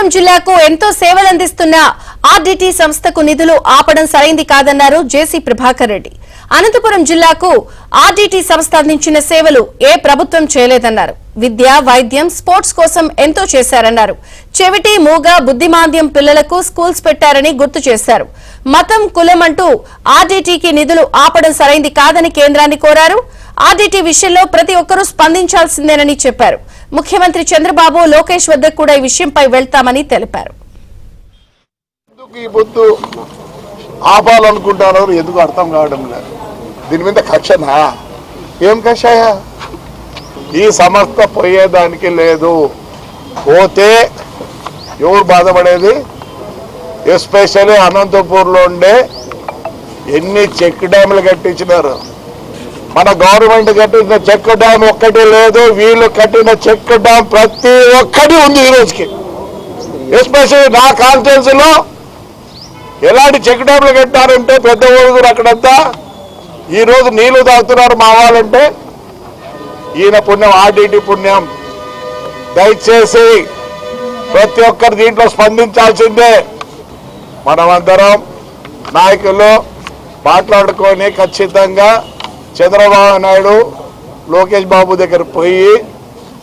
అనంతపురం జిల్లాకు ఎంతో సేవలందిస్తున్న ఆర్డీటీ సంస్థకు నిధులు ఆపడం సరైంది కాదన్నారు జేసీ ప్రభాకర్ రెడ్డి. అనంతపురం జిల్లాకు ఆర్డీటీ సంస్థ అందించిన సేవలు ఏ ప్రభుత్వం చేయలేదన్నారు. విద్య, వైద్యం, స్పోర్ట్స్ కోసం ఎంతో చేశారన్నారు. చెవిటి, మూగ, బుద్ధిమాంద్యం పిల్లలకు స్కూల్స్ పెట్టారని గుర్తు చేశారు. మతం, కులం అంటూ ఆర్డీటీకి నిధులు ఆపడం సరైంది కాదని కేంద్రాన్ని కోరారు. ఆర్డీటీ విషయంలో ప్రతి ఒక్కరూ స్పందించాల్సిందేనని చెప్పారు. ముఖ్యమంత్రి చంద్రబాబు, లోకేష్ వద్దకు కూడా ఈ విషయంపై వెళ్తామని తెలిపారు. ఆపాలనుకుంటారు, ఎందుకు అర్థం కావడం లేదు. దీని మీద కక్షనా? ఏం కక్షయా? ఈ సంస్థ పోయేదానికి లేదు. పోతే ఎవరు బాధపడేది? ఎస్పెషల్లీ అనంతపూర్లో ఉండే ఎన్ని చెక్ డ్యాములు కట్టించినారు. మన గవర్నమెంట్ కట్టించిన చెక్ డ్యామ్ ఒక్కటి లేదు. వీళ్ళు కట్టిన చెక్ డ్యామ్ ప్రతి ఒక్కటి ఉంది ఈ రోజుకి. ఎస్పెషల్లీ నా కాన్స్టిట్యున్సీలో ఎలాంటి చెక్ డ్యామ్లు కట్టారంటే పెద్ద ఊరు అక్కడంతా ఈ రోజు నీళ్లు తాగుతున్నారు మా వాళ్ళంటే ఈయన పుణ్యం, ఆర్డీటీ పుణ్యం. దయచేసి ప్రతి ఒక్కరు దీంట్లో స్పందించాల్సిందే. మనమందరం నాయకులు మాట్లాడుకొని ఖచ్చితంగా చంద్రబాబు నాయుడు, లోకేష్ బాబు దగ్గర పోయి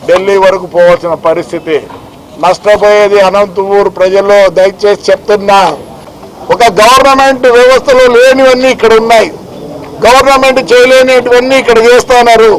ఢిల్లీ వరకు పోవాల్సిన పరిస్థితి. నష్టపోయేది అనంతపూర్ ప్రజలు. దయచేసి చెప్తున్నా, ఒక గవర్నమెంట్ వ్యవస్థలో లేనివన్నీ ఇక్కడ ఉన్నాయి. గవర్నమెంట్ చేయలేనివన్నీ ఇక్కడ చేస్తున్నారు.